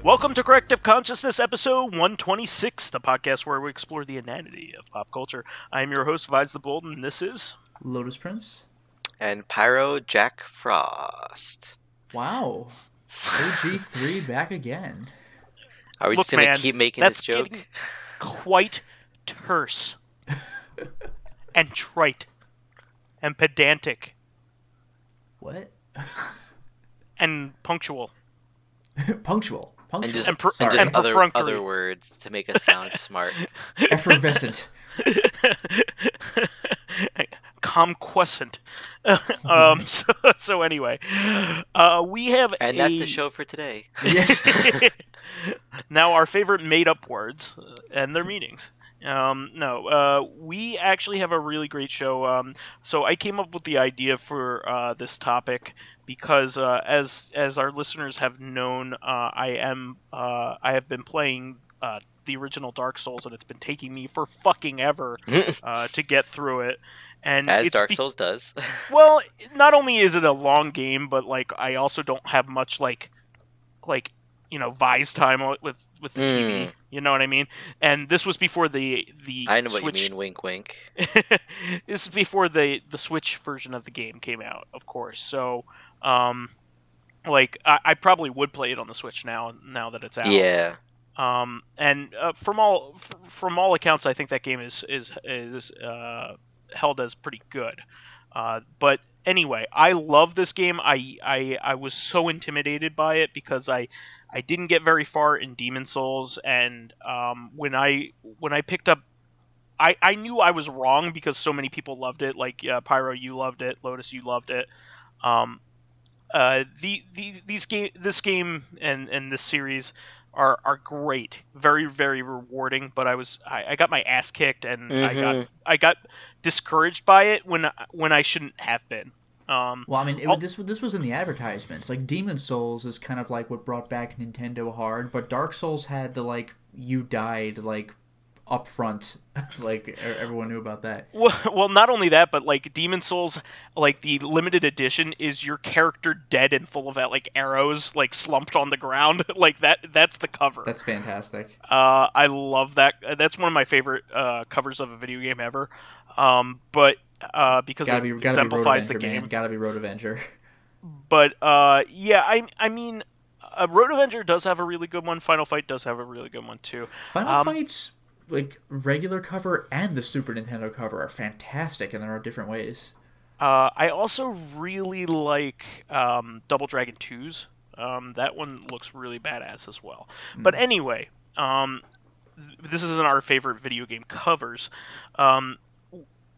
Welcome to Corrective Consciousness, episode 126, the podcast where we explore the inanity of pop culture. I am your host, vysethebold, and this is... Lotus Prince. And PyroJackFrost. Wow. OG3 back again. Are we just going to keep making this joke? Quite terse. And trite. And pedantic. What? And punctual. Punctual. And just, and other words to make us sound smart. Effervescent. Comquescent. So anyway, we have and that's the show for today. Yeah. Now our favorite made-up words and their meanings. We actually have a really great show. So I came up with the idea for this topic because, as our listeners have known, I have been playing the original Dark Souls, and it's been taking me for fucking ever to get through it. And as Dark Souls does. Well, not only is it a long game, but like I also don't have much like Vise time with the TV. You know what I mean? And this was before the I know Switch... what you mean, wink wink. This is before the Switch version of the game came out, of course. So I probably would play it on the Switch now that it's out. Yeah. And from all accounts, I think that game is held as pretty good. But anyway, I love this game. I was so intimidated by it because I didn't get very far in Demon Souls, and when I picked up, I knew I was wrong because so many people loved it. Like Pyro, you loved it. Lotus, you loved it. This game and this series are great, very, very rewarding. But I got my ass kicked, and I got discouraged by it when I shouldn't have been. Well, I mean, this was in the advertisements. Like, Demon Souls is kind of like what brought back Nintendo hard, but Dark Souls had the you died up front. Everyone knew about that. Well, not only that, but Demon Souls, the limited edition is your character dead and full of arrows slumped on the ground. That's the cover. That's fantastic. I love that. That's one of my favorite covers of a video game ever. But because it exemplifies the game. Gotta be Road Avenger. But yeah, I mean, Road Avenger does have a really good one. Final Fight does have a really good one too. Final Fight's regular cover and the Super Nintendo cover are fantastic, and there are different ways. I also really like Double Dragon 2's. That one looks really badass as well. But anyway, this isn't our favorite video game covers.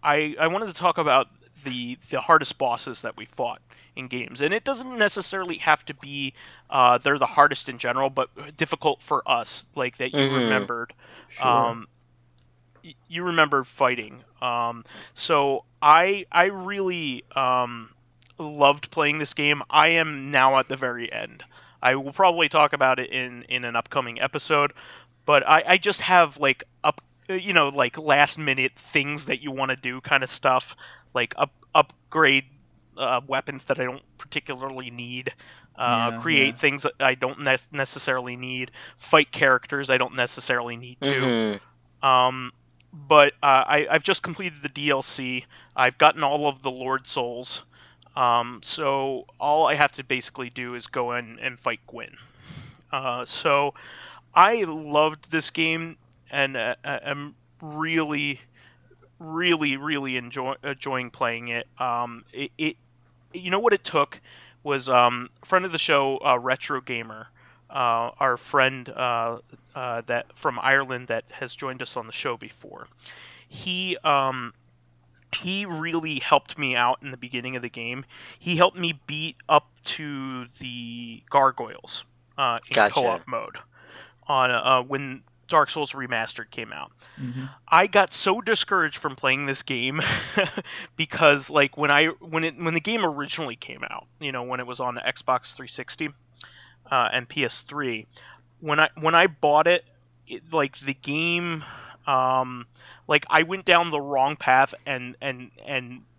I wanted to talk about the hardest bosses that we fought in games, and it doesn't necessarily have to be they're the hardest in general, but difficult for us, that you remembered. Sure. You remembered fighting. So I really loved playing this game. I am now at the very end. I will probably talk about it in an upcoming episode, but I just have last minute things that you want to do kind of stuff, upgrade weapons that I don't particularly need, create things that I don't necessarily need, fight characters I don't necessarily need to. But I've just completed the DLC. I've gotten all of the Lord Souls. So all I have to basically do is go in and fight Gwyn. So I loved this game, and I'm really, really, really enjoying playing it. You know what it took was friend of the show, Retro Gamer, our friend that from Ireland that has joined us on the show before. He really helped me out in the beginning of the game. He helped me beat up to the gargoyles in co-op mode on when Dark Souls Remastered came out. I got so discouraged from playing this game because when the game originally came out, when it was on the Xbox 360 and PS3, when I bought it, the game I went down the wrong path and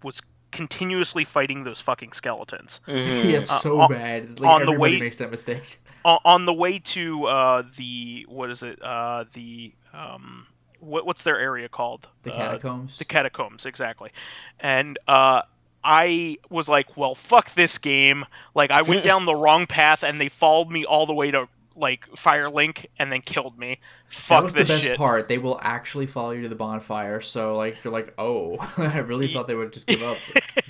was continuously fighting those fucking skeletons. Yeah, it's so bad. Everybody makes that mistake. on the way to the what is it? What's their area called? The catacombs. The catacombs, exactly. And I was like, well, fuck this game. Like, I went down the wrong path, and they followed me all the way to like Firelink, and then killed me. Fuck that was this the best shit. part. They will actually follow you to the bonfire. So like you're like, oh, I really thought they would just give up.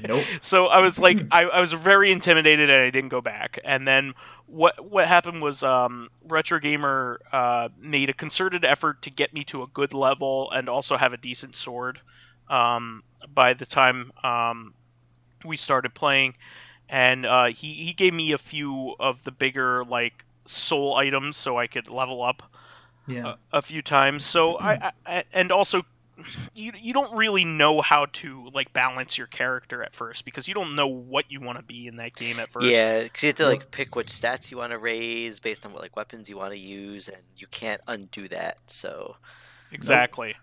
Nope. So I was like, I was very intimidated, and I didn't go back. And then what happened was Retro Gamer made a concerted effort to get me to a good level and also have a decent sword by the time we started playing. And he gave me a few of the bigger like soul items so I could level up a few times. So I and also you don't really know how to like balance your character at first because you don't know what you want to be in that game at first. Yeah, because you have to like pick which stats you want to raise based on what like weapons you want to use, and you can't undo that. So exactly,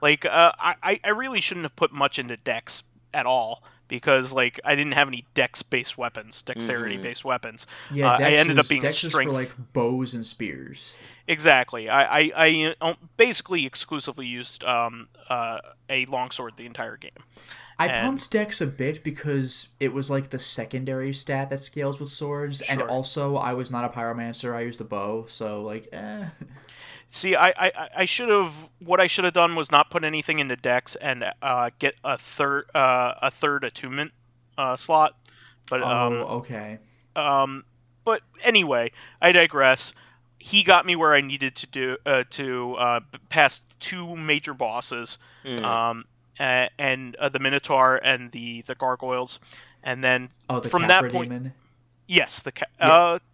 like I really shouldn't have put much into Dex at all. Because like I didn't have any dex-based weapons, dexterity-based weapons. Yeah, I ended up being Dex a is strength for like bows and spears. Exactly. I basically exclusively used a longsword the entire game. I pumped Dex a bit because it was like the secondary stat that scales with swords, and also I was not a pyromancer. I used a bow, so like, See, I should have. What I should have done was not put anything into Dex and get a third attunement slot. But okay. But anyway, I digress. He got me where I needed to pass two major bosses, and the Minotaur and the gargoyles, and then the from Capra that point. Demon? Yes, the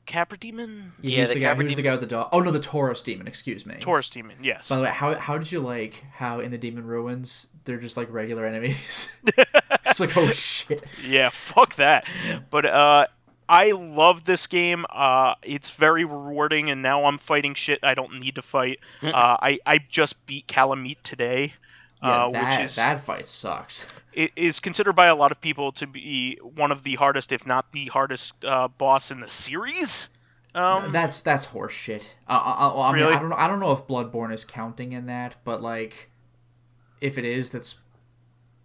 Capra Demon? Yeah, the guy who's the guy with the dog. Oh, no, the Taurus Demon, excuse me. Taurus Demon, yes. By the way, how did you like how in the Demon Ruins, they're just like regular enemies? It's like, oh shit. Yeah, fuck that. Yeah. But I love this game. It's very rewarding, and now I'm fighting shit I don't need to fight. I just beat Calamite today. Yeah, that fight sucks. It is considered by a lot of people to be one of the hardest, if not the hardest, boss in the series. That's horse shit. Really? I don't know if Bloodborne is counting in that, but like, if it is, that's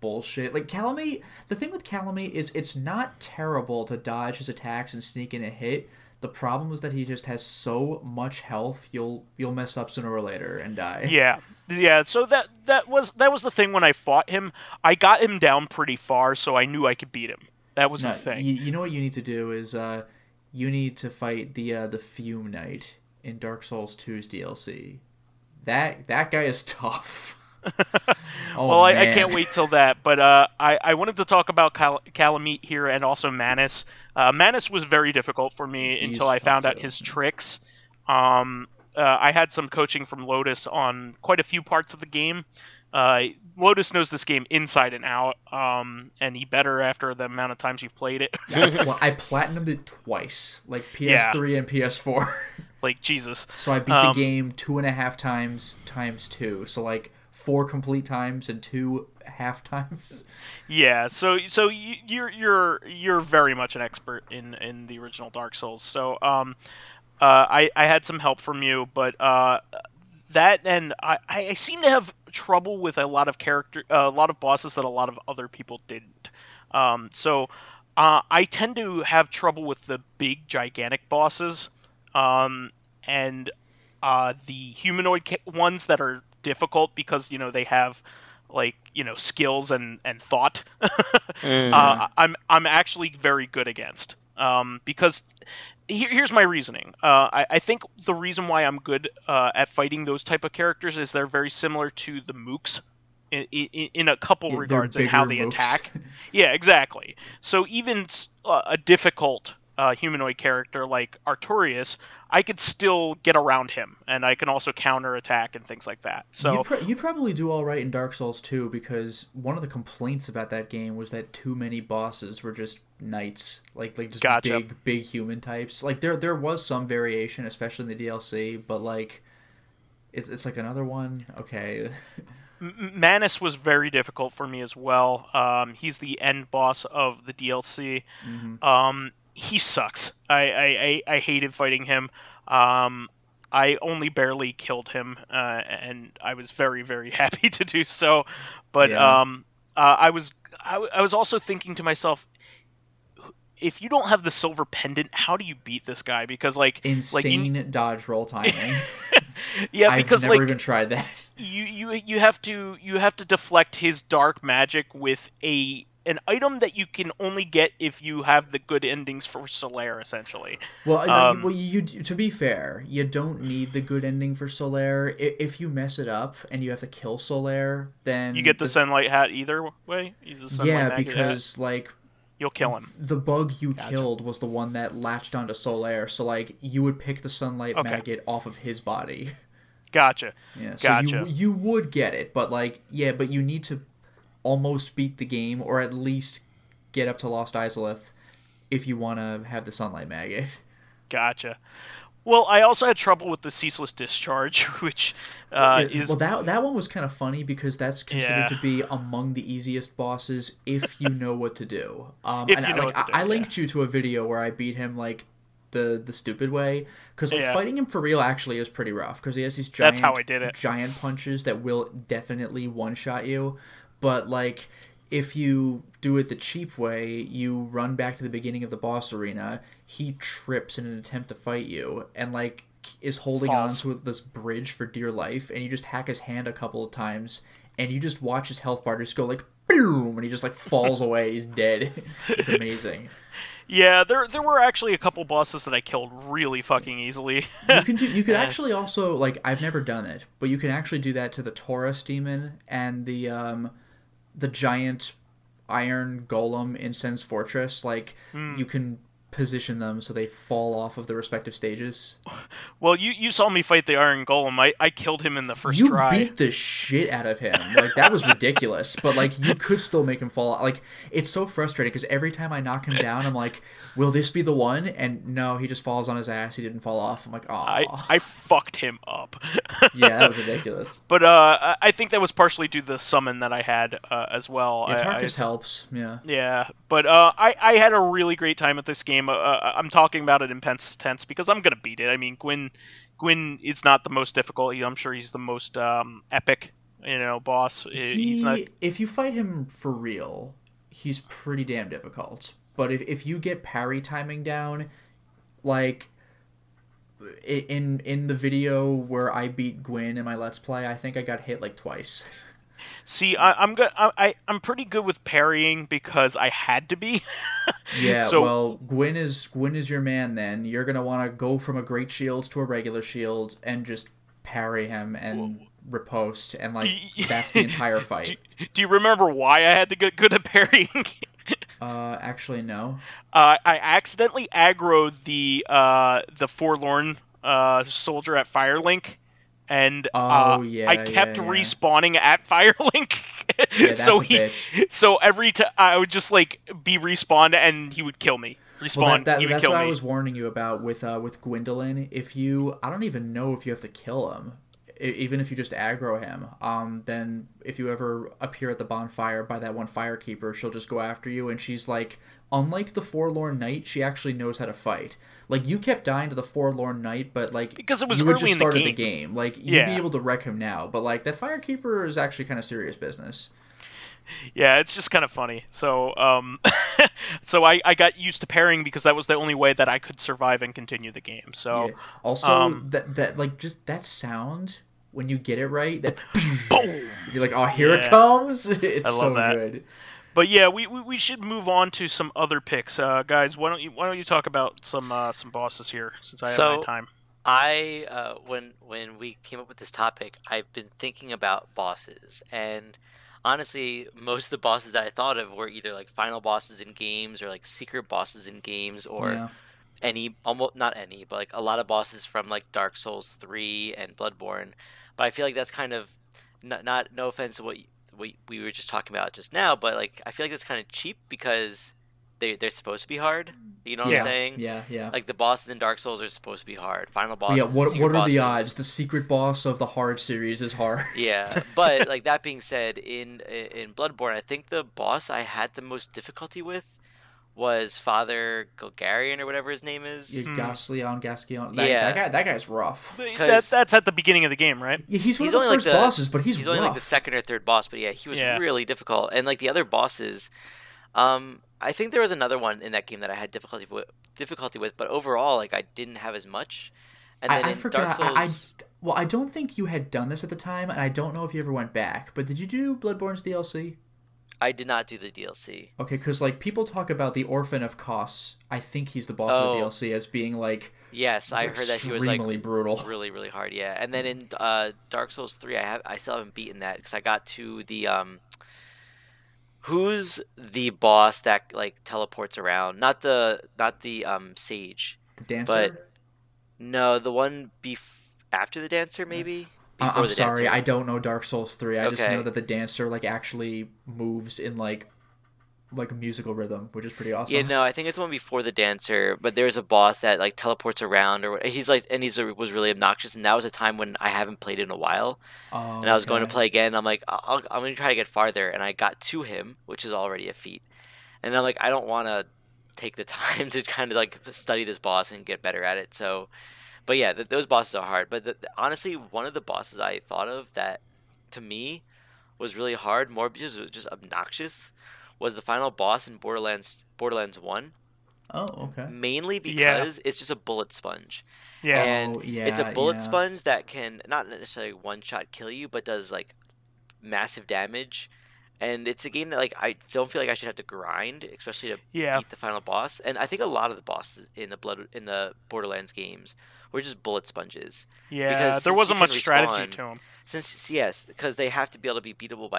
bullshit. Like Calamite, the thing with Calamite is it's not terrible to dodge his attacks and sneak in a hit. The problem is that he just has so much health, you'll mess up sooner or later and die. Yeah. So that was the thing when I fought him. I got him down pretty far, so I knew I could beat him. That was the thing. You know what you need to do is you need to fight the Fume Knight in Dark Souls 2's DLC. That guy is tough. Well, I can't wait till that. But I wanted to talk about Calamite here and also Manus. Manus was very difficult for me until I found out his tricks. I had some coaching from Lotus on quite a few parts of the game. Lotus knows this game inside and out, and he better after the amount of times you've played it. I platinumed it twice, like PS3 and PS4. Like, Jesus. So I beat the game 2.5 times times 2, so like 4 complete times and 2 half times. Yeah, so you're very much an expert in the original Dark Souls. So I had some help from you, but that and I seem to have trouble with a lot of bosses that a lot of other people didn't. So I tend to have trouble with the big gigantic bosses, and the humanoid ones that are difficult because they have like skills and thought. I'm actually very good against because here's my reasoning. I think the reason why I'm good at fighting those type of characters is they're very similar to the mooks in a couple regards in how they attack. Yeah, exactly. So even a difficult humanoid character like Artorias, I could still get around him, and I can also counter attack and things like that. So you'd probably do all right in Dark Souls 2 because one of the complaints about that game was that too many bosses were just knights, like just big human types. Like there was some variation, especially in the DLC, but like it's like another one. Okay. Manus was very difficult for me as well. He's the end boss of the DLC. Mm-hmm. He sucks. I hated fighting him. I only barely killed him, and I was very, very happy to do so. But Yeah. I was also thinking to myself, if you don't have the silver pendant, how do you beat this guy? Because Insane dodge roll timing. yeah, I've because never even tried that. you have to deflect his dark magic with an item that you can only get if you have the good endings for Solaire, essentially. Well, you to be fair, you don't need the good ending for Solaire. If you mess it up and you have to kill Solaire, then You get the Sunlight Hat either way. yeah, because like you'll kill him. The bug you killed was the one that latched onto Solaire, so like you would pick the Sunlight Maggot off of his body. Gotcha. Yeah, so you would get it, but like but you need to almost beat the game, or at least get up to Lost Izalith if you want to have the Sunlight Maggot. Gotcha. Well, I also had trouble with the Ceaseless Discharge, which is... Well, that one was kind of funny because that's considered to be among the easiest bosses if you know what to do. I linked you to a video where I beat him like the stupid way, because fighting him for real actually is pretty rough, because he has these giant, that's how I did it. Giant punches that will definitely one-shot you. But like, if you do it the cheap way, you run back to the beginning of the boss arena, he trips in an attempt to fight you, and like is holding on to this bridge for dear life, and you just hack his hand a couple of times, and you just watch his health bar just go like boom, and he just like falls away, he's dead. It's amazing. Yeah, there were actually a couple bosses that I killed really fucking easily. You could actually also, like, I've never done it, but you can actually do that to the Taurus demon and the giant iron golem in Sen's Fortress. Like, you can position them so they fall off of the respective stages. Well, you saw me fight the Iron Golem. I killed him in the first try. You beat the shit out of him. Like, that was ridiculous. But, like, you could still make him fall. Like, it's so frustrating because every time I knock him down, I'm like, will this be the one? And no, he just falls on his ass. He didn't fall off. I'm like, aw. I fucked him up. Yeah, that was ridiculous. But I think that was partially due to the summon that I had as well. Yeah, Tarkus helps. Yeah. Yeah, but I had a really great time with this game. I'm talking about it in tense because I'm gonna beat it. I mean, Gwyn is not the most difficult. I'm sure he's the most epic, boss. He's not... If you fight him for real, he's pretty damn difficult. But if you get parry timing down, like in the video where I beat Gwyn in my Let's Play, I think I got hit like twice. See, I'm pretty good with parrying because I had to be. Yeah, so, well, Gwyn is your man then. You're going to want to go from a great shield to a regular shield and just parry him and riposte, and like that's the entire fight. Do you remember why I had to get good at parrying? Actually no. I accidentally aggroed the forlorn soldier at Firelink. And I kept respawning at Firelink. Yeah, that's a bitch. So every time I would just like be respawned and he would kill me. He would that's kill what me. I was warning you about with Gwendolyn. I don't even know if you have to kill him, even if you just aggro him. Then if you ever appear at the bonfire by that one firekeeper, she'll just go after you, and she's like, unlike the Forlorn Knight, she actually knows how to fight. Like, you kept dying to the Forlorn Knight, but like because it was you would early just started in the game. Like, you'd be able to wreck him now, but like that firekeeper is actually kind of serious business. Yeah, it's just kind of funny. So, so I got used to parrying because that was the only way that I could survive and continue the game. So, yeah. Also, that like just that sound when you get it right, that boom, you're like, oh, here it comes. It's so good. But yeah, we should move on to some other picks, guys. Why don't you talk about some bosses here since I have my time. When we came up with this topic, I've been thinking about bosses, and honestly, most of the bosses that I thought of were either like final bosses in games or like secret bosses in games, or not any, but like a lot of bosses from like Dark Souls 3 and Bloodborne. But I feel like that's kind of not no offense to what we were just talking about just now, but like I feel like that's kind of cheap because they're supposed to be hard. You know what I'm saying? Yeah. Like the bosses in Dark Souls are supposed to be hard. Final bosses. Yeah. What are the odds? The secret boss of the hard series is hard. Yeah, but like that being said, in Bloodborne, I think the boss I had the most difficulty with was Father Golgarian or whatever his name is. Yeah, Gascon. Yeah. That guy's rough. That's at the beginning of the game, right? Yeah, he's one of the first bosses, but he's only rough. like the second or third boss, but yeah, he was really difficult. And like the other bosses, I think there was another one in that game that I had difficulty with, but overall, like I didn't have as much. And then I forgot. Dark Souls, I don't think you had done this at the time, and I don't know if you ever went back. But did you do Bloodborne's DLC? I did not do the DLC. Okay, because like people talk about the Orphan of Kos. I think he's the boss of the DLC as being like yes, I heard that he was like brutal, really really hard. Yeah, and then in Dark Souls 3, I still haven't beaten that because I got to the who's the boss that like teleports around? Not the sage. The dancer. But no, the one after the dancer maybe. I'm sorry, I don't know Dark Souls 3. I just know that the dancer like actually moves in like musical rhythm, which is pretty awesome. Yeah, no, I think it's the one before the dancer, but there's a boss that like teleports around, or he's like, and was really obnoxious, and that was a time when I haven't played in a while, and I was going to play again. I'm like, I'm going to try to get farther, and I got to him, which is already a feat, and I'm like, I don't want to take the time to kind of like study this boss and get better at it, so. But yeah, those bosses are hard. But honestly, one of the bosses I thought of that, to me, was really hard, more because it was just obnoxious, was the final boss in Borderlands 1. Oh, okay. Mainly because it's just a bullet sponge. Yeah. And it's a bullet sponge that can not necessarily one-shot kill you, but does like massive damage. And it's a game that like I don't feel like I should have to grind, especially to beat the final boss. And I think a lot of the bosses in the Borderlands games were just bullet sponges. Yeah, because there wasn't much strategy to them. Because they have to be able to be beatable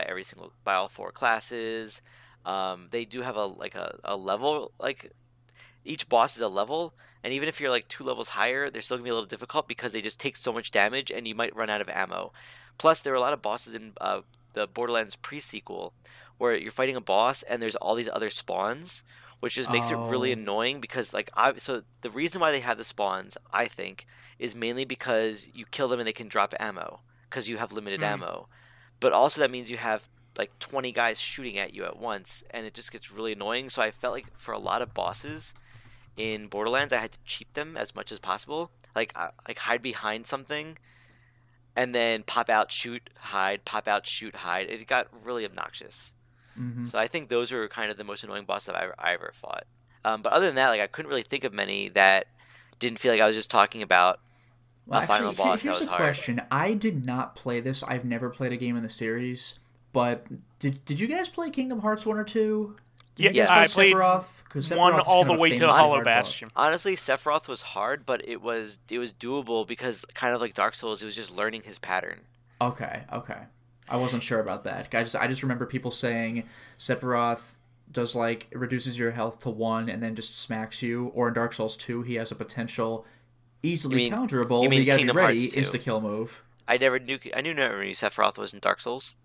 by all 4 classes. They do have a level, like each boss is a level, and even if you're like 2 levels higher, they're still gonna be a little difficult because they just take so much damage and you might run out of ammo. Plus, there were a lot of bosses in the Borderlands pre-sequel where you're fighting a boss and there's all these other spawns, which just makes it really annoying because so the reason why they have the spawns, I think, is mainly because you kill them and they can drop ammo because you have limited ammo. But also that means you have like 20 guys shooting at you at once, and it just gets really annoying. So I felt like for a lot of bosses in Borderlands, I had to cheat them as much as possible. Like hide behind something and then pop out, shoot, hide, pop out, shoot, hide. It got really obnoxious. Mm-hmm. So I think those were kind of the most annoying bosses I ever fought. But other than that, like I couldn't really think of many that didn't feel like I was just talking about a final boss that was hard. Here's a question. I did not play this. I've never played a game in the series. But did you guys play Kingdom Hearts 1 or 2? I played Sephiroth? 1 all the way to Hollow Bastion. Honestly, Sephiroth was hard, but it was doable because kind of like Dark Souls, it was just learning his pattern. Okay. I wasn't sure about that. I just remember people saying Sephiroth does like it reduces your health to 1 and then just smacks you. Or in Dark Souls 2, he has a potential easily counterable. You gotta be ready insta kill move. I never knew Sephiroth was in Dark Souls.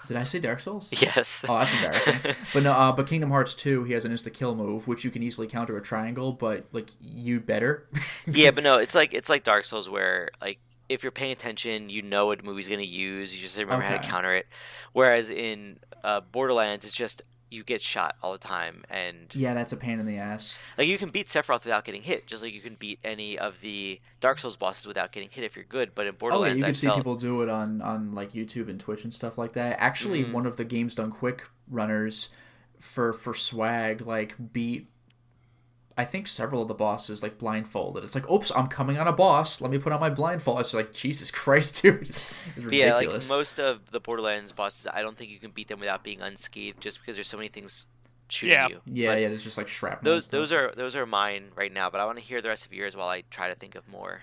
Did I say Dark Souls? Yes. Oh, that's embarrassing. But no, but Kingdom Hearts 2, he has an insta kill move, which you can easily counter a triangle, but like you better. Yeah, but no, it's like Dark Souls where like if you're paying attention, you know what move he's gonna use. You just remember how to counter it. Whereas in Borderlands, it's just you get shot all the time, and yeah, that's a pain in the ass. Like you can beat Sephiroth without getting hit, just like you can beat any of the Dark Souls bosses without getting hit if you're good. But in Borderlands, you can see people do it on like YouTube and Twitch and stuff like that. Actually, one of the Games Done Quick runners for swag like beat I think several of the bosses like blindfolded. It's like, oops, I'm coming on a boss. Let me put on my blindfold. It's like, Jesus Christ, dude. It's ridiculous. Yeah, like most of the Borderlands bosses, I don't think you can beat them without being unscathed, just because there's so many things shooting you. Yeah, there's just like shrapnel. Those are mine right now, but I want to hear the rest of yours while I try to think of more.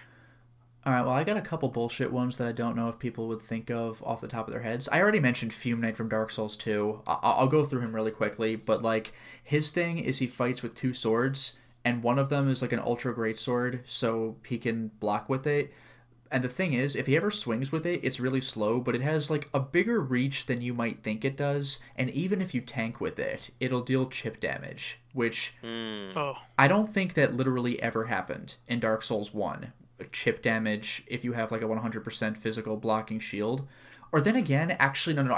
All right, well, I got a couple bullshit ones that I don't know if people would think of off the top of their heads. I already mentioned Fume Knight from Dark Souls 2. I'll go through him really quickly, but like his thing is he fights with 2 swords. And one of them is like an ultra great sword, so he can block with it. And the thing is, if he ever swings with it, it's really slow, but it has like a bigger reach than you might think it does. And even if you tank with it, it'll deal chip damage, which I don't think that literally ever happened in Dark Souls 1. Chip damage if you have like a 100% physical blocking shield. Or then again, actually, no.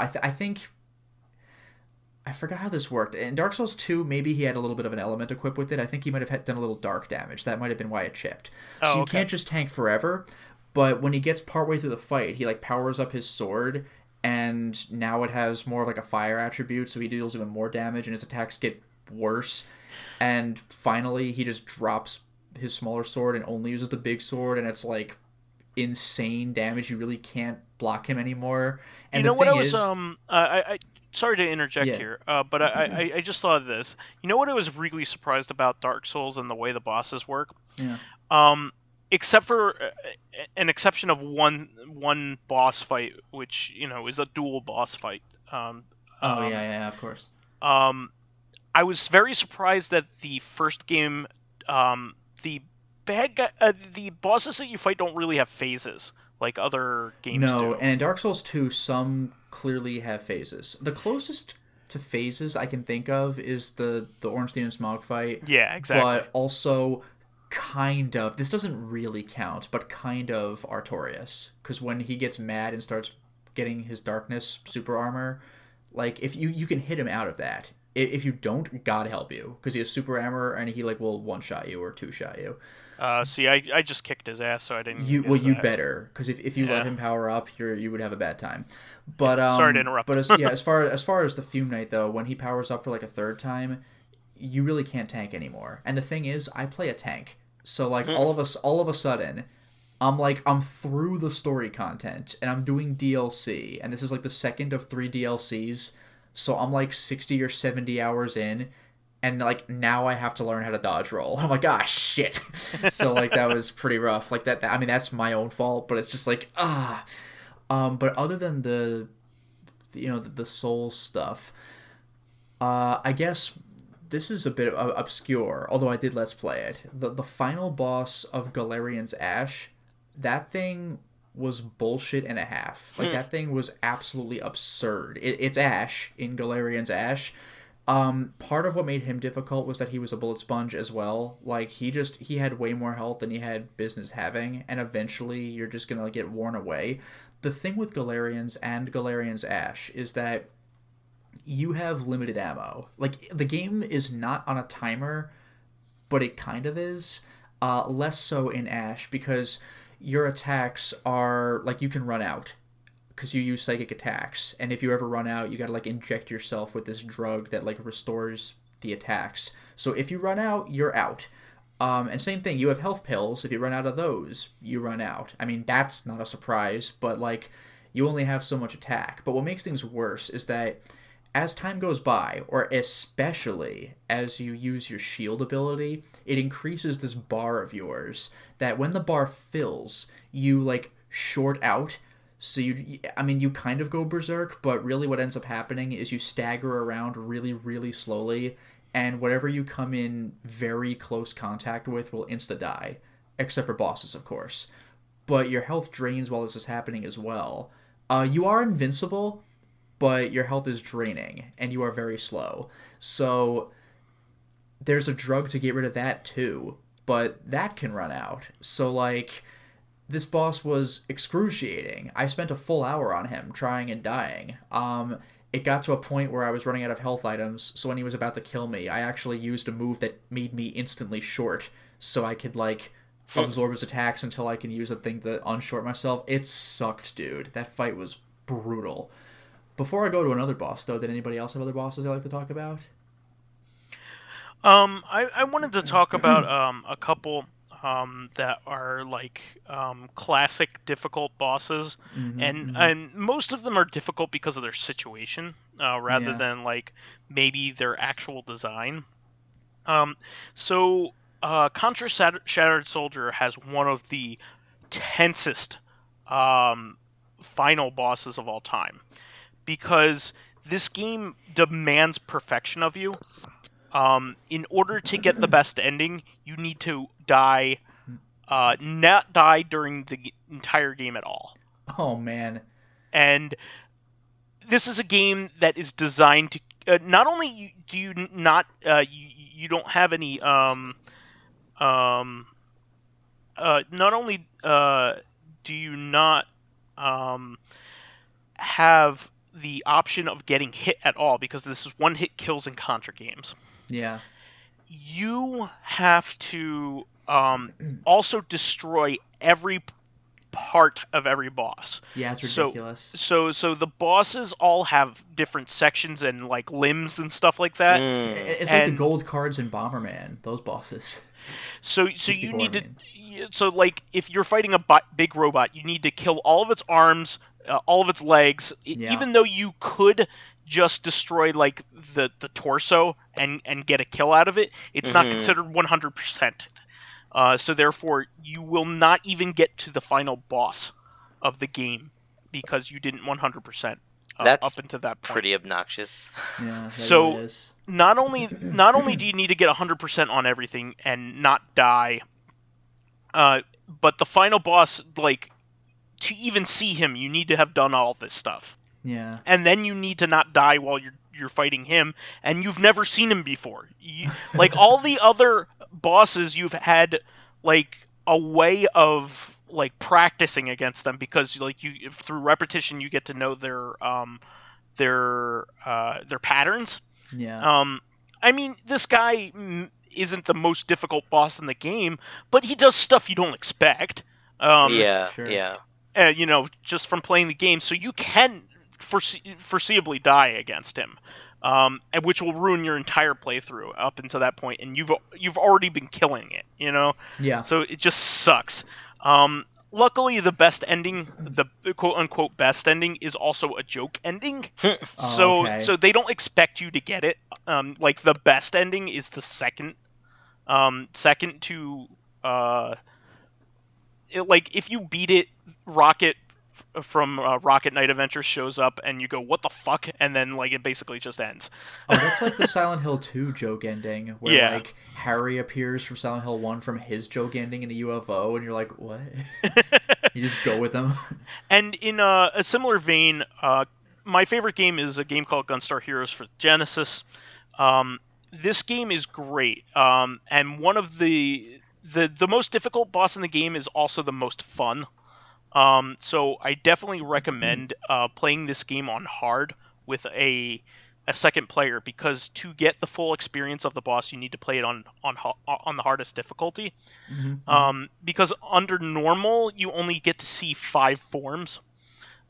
I I forgot how this worked. In Dark Souls 2, maybe he had a little bit of an element equipped with it. I think he might have done a little dark damage. That might have been why it chipped. So Oh, you okay. can't just tank forever, but when he gets partway through the fight, he like powers up his sword, and now it has more of like a fire attribute, so he deals even more damage, and his attacks get worse. And finally, he just drops his smaller sword and only uses the big sword, and it's like insane damage. You really can't block him anymore. And You the know what I thing was is, I sorry to interject yeah, here, but I just thought of this. You know what I was really surprised about Dark Souls and the way the bosses work? yeah. Um, except for an exception of one boss fight, which is a dual boss fight. Oh Um, yeah, of course. um, I was very surprised that the first game, the the bosses that you fight don't really have phases like other games No, do. and in Dark Souls 2, some clearly have phases. The closest to phases I can think of is the Ornstein and Smaug fight, Yeah, exactly. but also kind of, this doesn't really count, but kind of Artorias, because when he gets mad and starts getting his darkness super armor, like if you can hit him out of that. If you don't, God help you, because he has super armor and he like will one shot you or two shot you. See, I just kicked his ass, so I didn't even You get to you that. better, because if you let Yeah, him power up, you would have a bad time. yeah. But Sorry to interrupt. as far as the Fume Knight though, when he powers up for like a third time, you really can't tank anymore. And the thing is, I play a tank, so like all of a sudden, I'm through the story content and I'm doing DLC, and this is like the second of 3 DLCs, so I'm like 60 or 70 hours in, and like now I have to learn how to dodge roll. I'm like, ah, shit. So like that was pretty rough. Like I mean, that's my own fault, but it's just like ah. But other than the soul stuff, I guess this is a bit obscure. Although I did let's play it. The final boss of Galarian's Ash, that thing was bullshit and a half. Like that thing was absolutely absurd. It's Ash in Galarian's Ash. Part of what made him difficult was that he was a bullet sponge as well. Like he had way more health than he had business having, and eventually you're just gonna like, get worn away. The thing with Galarians and Galarian's Ash is that you have limited ammo. Like the game is not on a timer, but it kind of is. Less so in Ash because your attacks are like you can run out because you use psychic attacks, and if you ever run out, you gotta like inject yourself with this drug that like restores the attacks. So if you run out, you're out. And same thing, you have health pills. If you run out of those, you run out. I mean, that's not a surprise, but like you only have so much attack. But what makes things worse is that as time goes by, or especially as you use your shield ability, it increases this bar of yours that when the bar fills, you like short out. So you kind of go berserk, but really what ends up happening is you stagger around really, really slowly, and whatever you come in very close contact with will insta-die, except for bosses, of course. But your health drains while this is happening as well. You are invincible, but your health is draining, and you are very slow. So there's a drug to get rid of that too, but that can run out. So like this boss was excruciating. I spent a full hour on him trying and dying. It got to a point where I was running out of health items, so when he was about to kill me, I actually used a move that made me instantly short, so I could like absorb his attacks until I can use a thing to unshort myself. It sucked, dude. That fight was brutal. Before I go to another boss, though, did anybody else have other bosses they like to talk about? I wanted to talk about a couple that are like classic difficult bosses, and most of them are difficult because of their situation, rather Yeah. than like maybe their actual design. Um, so Contra Shattered Soldier has one of the tensest final bosses of all time because this game demands perfection of you. In order to get the best ending, you need to die, not die during the entire game at all. Oh man. And this is a game that is designed to not only do you not you don't have any not only do you not have the option of getting hit at all, because this is one hit kills in Contra games. Yeah. You have to also destroy every part of every boss. Yeah, it's ridiculous. So the bosses all have different sections and like limbs and stuff like that. It's like the gold cards in Bomberman, those bosses. So you need to. So like if you're fighting a big robot, you need to kill all of its arms, all of its legs. Even though you could just destroy like the torso and get a kill out of it, it's not considered 100%. So therefore, you will not even get to the final boss of the game because you didn't 100% up until that point. Pretty obnoxious. Yeah. So really is. not only do you need to get 100% on everything and not die, but the final boss, like to even see him, you need to have done all this stuff. Yeah. And then you need to not die while you're fighting him, and you've never seen him before. Like all the other bosses, you've had like a way of like practicing against them because like you through repetition you get to know their patterns. Yeah. I mean, this guy isn't the most difficult boss in the game, but he does stuff you don't expect. Yeah. Just from playing the game, so you can foreseeably die against him, which will ruin your entire playthrough up until that point, and you've already been killing it, Yeah. So it just sucks. Luckily, the best ending, the quote unquote best ending, is also a joke ending. So they don't expect you to get it. Like the best ending is the second to like if you beat it, Rocket from Rocket Knight Adventure shows up and you go, what the fuck? And then like it basically just ends. Oh, that's like the Silent Hill 2 joke ending where like Harry appears from Silent Hill 1 from his joke ending in a UFO and you're like, what? You just go with them. And in a similar vein, my favorite game is a game called Gunstar Heroes for Genesis. This game is great. And one of the most difficult boss in the game is also the most fun. So I definitely recommend playing this game on hard with a second player, because to get the full experience of the boss, you need to play it on the hardest difficulty. Because under normal, you only get to see 5 forms.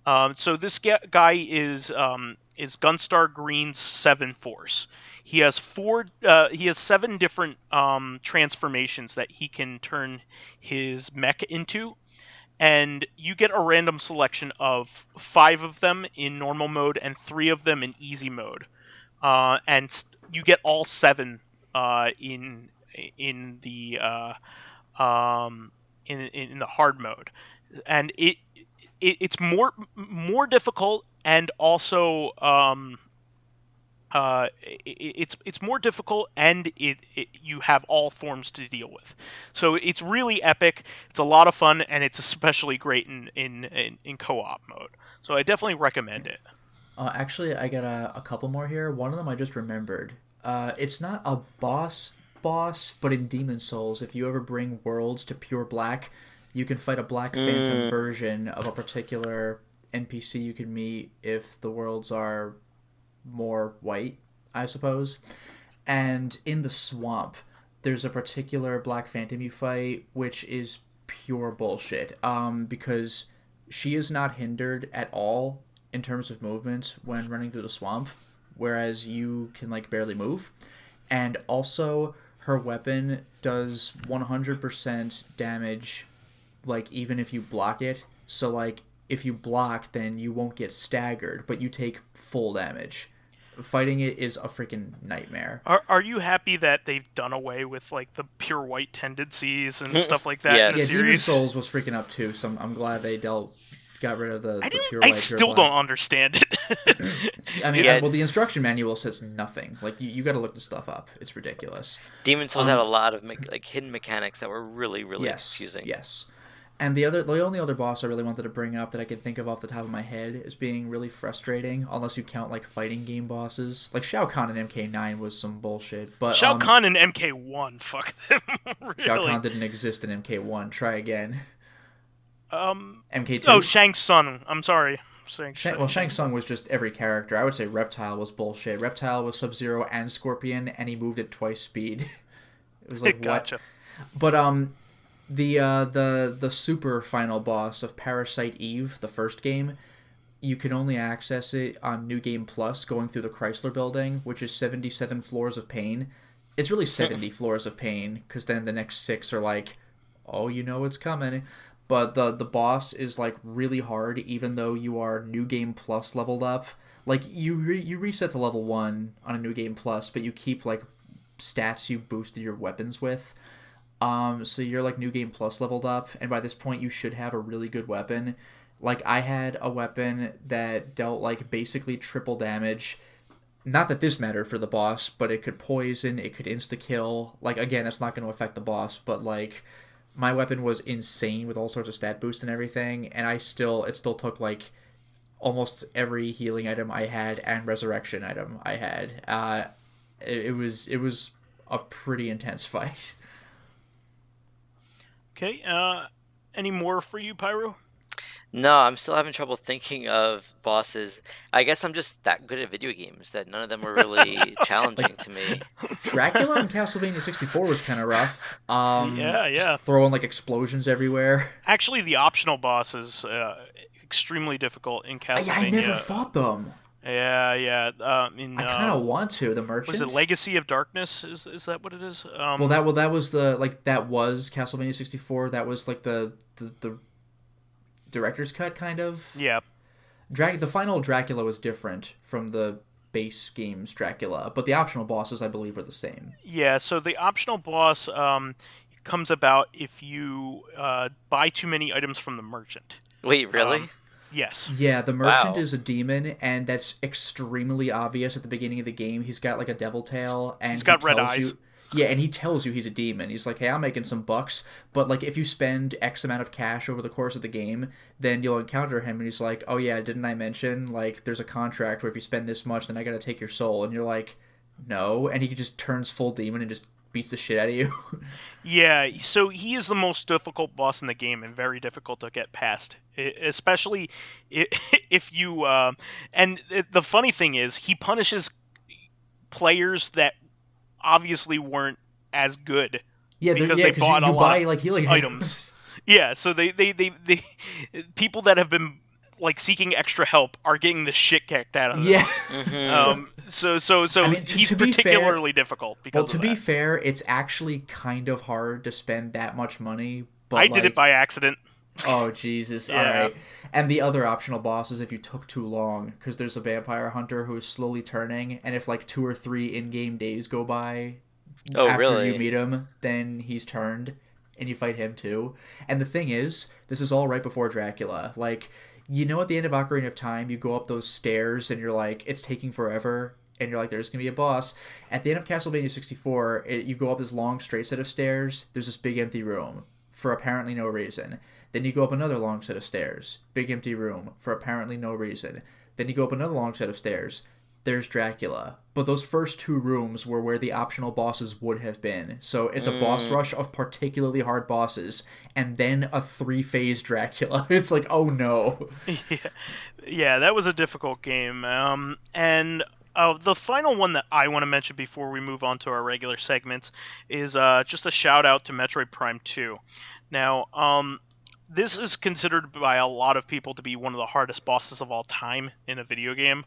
So this guy is Gunstar Green's 7 Force. He has 7 different transformations that he can turn his mech into. And you get a random selection of 5 of them in normal mode and 3 of them in easy mode, and you get all 7 in the hard mode, and it's more difficult, and also it's more difficult, and you have all forms to deal with. So it's really epic. It's a lot of fun, and it's especially great in co-op mode. So I definitely recommend it. Actually, I got a couple more here. One of them I just remembered. It's not a boss, but in Demon Souls, if you ever bring worlds to pure black, you can fight a Black Phantom version of a particular NPC you can meet if the worlds are more white, I suppose. And in the swamp, there's a particular Black Phantom you fight, which is pure bullshit. Because she is not hindered at all in terms of movement when running through the swamp, whereas you can like barely move. And also, her weapon does 100% damage, like even if you block it. So like if you block, then you won't get staggered, but you take full damage. Fighting it is a freaking nightmare. Are you happy that they've done away with like the pure white tendencies and stuff like that in the series? Demon Souls was freaking up too, so I'm glad they got rid of the pure white. I still don't understand it. I mean, well, the instruction manual says nothing. Like you got to look the stuff up. It's ridiculous. Demon Souls had a lot of like hidden mechanics that were really confusing. Yes. And the only other boss I really wanted to bring up that I can think of off the top of my head is being really frustrating, unless you count like fighting game bosses. Like Shao Kahn in MK9 was some bullshit, but Shao Kahn in MK1, fuck them. Really? Shao Kahn didn't exist in MK1. Try again. MK2. Oh, Shang Tsung. I'm sorry. Shang Tsung was just every character. I would say Reptile was bullshit. Reptile was Sub-Zero and Scorpion, and he moved at twice speed. It was like, Gotcha. What? But the super final boss of Parasite Eve, the first game, you can only access it on New Game Plus going through the Chrysler Building, which is 77 floors of pain. It's really 70 floors of pain, because then the next 6 are like, oh, you know it's coming. But the boss is like really hard, even though you are New Game Plus leveled up. Like you reset to level 1 on a New Game Plus, but you keep like stats you boosted your weapons with. So you're like New Game Plus leveled up, and by this point you should have a really good weapon. Like, I had a weapon that dealt, like, basically triple damage. Not that this mattered for the boss, but it could poison, it could insta-kill. Like, again, that's not going to affect the boss, but, like, my weapon was insane with all sorts of stat boosts and everything, and it still took, like, almost every healing item I had and resurrection item I had. It was a pretty intense fight. Okay, any more for you, Pyro? No, I'm still having trouble thinking of bosses. I guess I'm just that good at video games that none of them were really challenging to me. Dracula in Castlevania 64 was kind of rough. Yeah. Just throwing like explosions everywhere. Actually, the optional boss is extremely difficult in Castlevania. I never fought them. Yeah. I kind of want to. The Merchant. Was it Legacy of Darkness? Is that what it is? That was that was Castlevania 64. That was like the director's cut, kind of. Yeah. The final Dracula was different from the base game's Dracula, but the optional bosses, I believe, are the same. Yeah, so the optional boss comes about if you buy too many items from the merchant. Wait, really? Yes. Yeah, the merchant is a demon, and that's extremely obvious at the beginning of the game. He's got like a devil tail, and he's got red eyes. Yeah, and he tells you he's a demon. He's like, hey, I'm making some bucks, but like if you spend X amount of cash over the course of the game, then you'll encounter him, and he's like, oh yeah, didn't I mention, like, there's a contract where if you spend this much, then I gotta take your soul, and you're like, no, and he just turns full demon and just beats the shit out of you. Yeah, so he is the most difficult boss in the game and very difficult to get past, especially if you, and the funny thing is, he punishes players that obviously weren't as good because they bought a lot of healing items. Yeah, so they people that have been like seeking extra help are getting the shit kicked out of them. Yeah. Mm-hmm. So I mean, he's particularly difficult because to be fair, it's actually kind of hard to spend that much money. But I did it by accident. Oh Jesus! Yeah. All right. And the other optional boss is if you took too long, because there's a vampire hunter who is slowly turning, and if like 2 or 3 in-game days go by after you meet him, then he's turned, and you fight him too. And the thing is, this is all right before Dracula. Like, you know, at the end of Ocarina of Time, you go up those stairs, and you're like, it's taking forever, and you're like, there's gonna be a boss. At the end of Castlevania 64, you go up this long straight set of stairs. There's this big empty room for apparently no reason. Then you go up another long set of stairs. Big empty room for apparently no reason. Then you go up another long set of stairs. There's Dracula. But those first 2 rooms were where the optional bosses would have been. So it's a boss rush of particularly hard bosses. And then a 3-phase Dracula. It's like, oh no. Yeah, that was a difficult game. And the final one that I want to mention before we move on to our regular segments is just a shout out to Metroid Prime 2. Now, this is considered by a lot of people to be one of the hardest bosses of all time in a video game.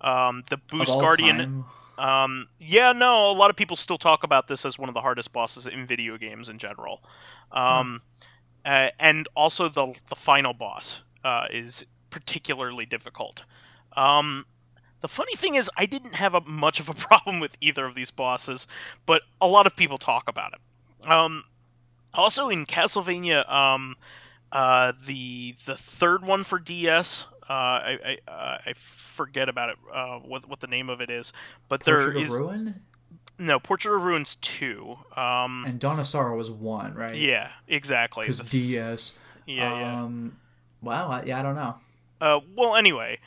The Boost Guardian. A lot of people still talk about this as one of the hardest bosses in video games in general. And also the final boss is particularly difficult. The funny thing is, I didn't have much of a problem with either of these bosses, but a lot of people talk about it. Also in Castlevania, the third one for DS, I forget about it, what the name of it is, but Portrait of Ruin? No, Portrait of Ruin's 2. And Dawn of Sorrow was 1, right? Yeah, exactly. Because DS. Yeah. Wow, I don't know. Well, anyway,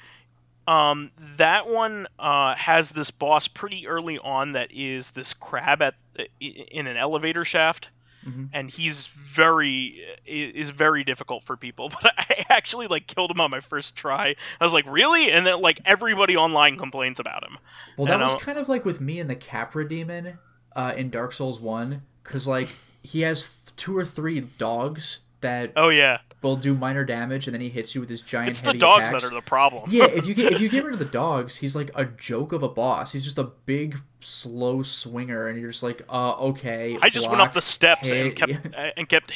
that one has this boss pretty early on that is this crab in an elevator shaft. and he's is very difficult for people. But I actually like killed him on my first try. I was like, really? And then like everybody online complains about him. Well, that was kind of like with me and the Capra Demon in Dark Souls 1, because like he has 2 or 3 dogs that will do minor damage, and then he hits you with his giant it's heavy the dogs attacks. that are the problem. Yeah, if you get rid of the dogs, he's like a joke of a boss. He's just a big slow swinger, and you're just like, okay. I just went up the steps hit. and kept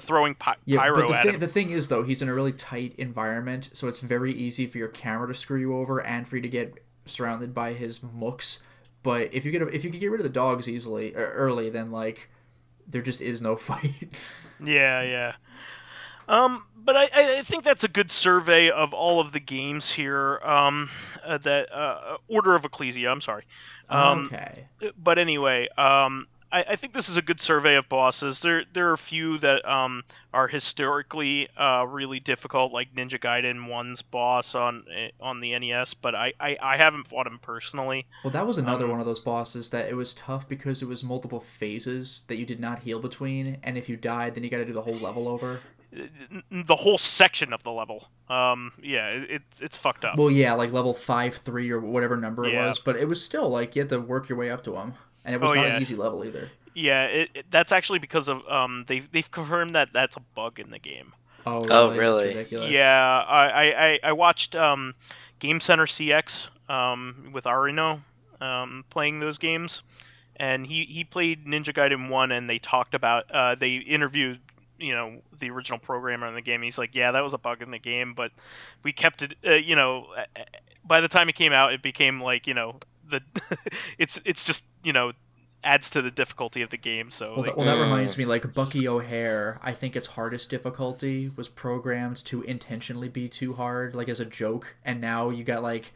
throwing pyro at him. The thing is though, he's in a really tight environment, so it's very easy for your camera to screw you over and for you to get surrounded by his mooks. But if you could get rid of the dogs early, then like there just is no fight. Yeah. But I think that's a good survey of all of the games here. Order of Ecclesia. I'm sorry. Okay. But anyway, I think this is a good survey of bosses. There are a few that are historically really difficult, like Ninja Gaiden 1's boss on the NES. But I haven't fought him personally. Well, that was another one of those bosses that it was tough because it was multiple phases that you did not heal between, and if you died, then you got to do the whole level over. The whole section of the level. It's fucked up. Well, yeah, like level 5-3 or whatever number it was, but it was still like you had to work your way up to him, and it was not an easy level either. Yeah, that's actually because of they've confirmed that that's a bug in the game. Oh, really? Oh, really? That's ridiculous. Yeah, I watched Game Center CX with Arino playing those games, and he played Ninja Gaiden 1, and they talked about they interviewed the original programmer in the game. He's like, yeah, that was a bug in the game, but we kept it. By the time it came out, it became like the it's just adds to the difficulty of the game. So that reminds me, like Bucky O'Hare, I think its hardest difficulty was programmed to intentionally be too hard, like as a joke, and now you got like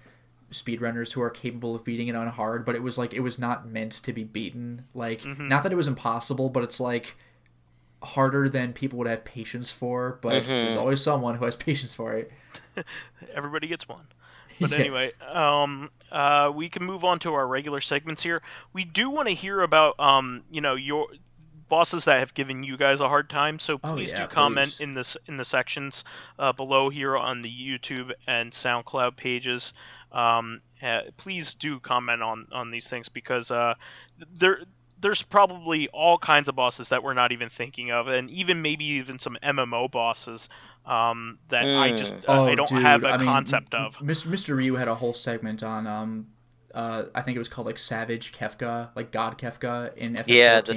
speedrunners who are capable of beating it on hard, but it was not meant to be beaten. Like not that it was impossible, but it's like harder than people would have patience for, but there's always someone who has patience for it. Everybody gets one. But anyway, we can move on to our regular segments here. We do want to hear about your bosses that have given you guys a hard time, so please comment in the sections below here on the YouTube and SoundCloud pages. Please do comment on these things, because there's probably all kinds of bosses that we're not even thinking of, and maybe even some MMO bosses that I don't have a concept of. Mr. Ryu had a whole segment on I think it was called like Savage Kefka, like God Kefka in FF14. Yeah, the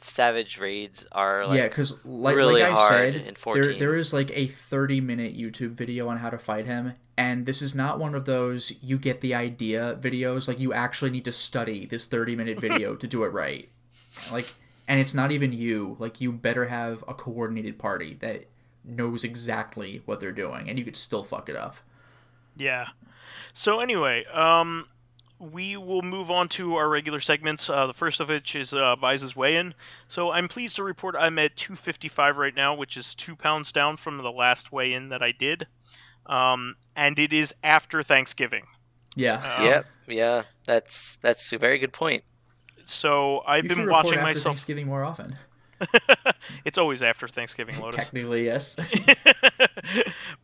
savage raids are because really like I hard said, in 14. There is like a 30-minute YouTube video on how to fight him, and this is not one of those you get the idea videos. Like you actually need to study this 30-minute video to do it right. Like, and it's not even you. Like you better have a coordinated party that knows exactly what they're doing, and you could still fuck it up. Yeah. So anyway, we will move on to our regular segments. The first of which is Vize's weigh-in. So I'm pleased to report I'm at 255 right now, which is 2 pounds down from the last weigh-in that I did. And it is after Thanksgiving. Yeah. Yeah. That's a very good point. So I've been watching myself. Thanksgiving more often. It's always after Thanksgiving, Lotus. Technically, yes.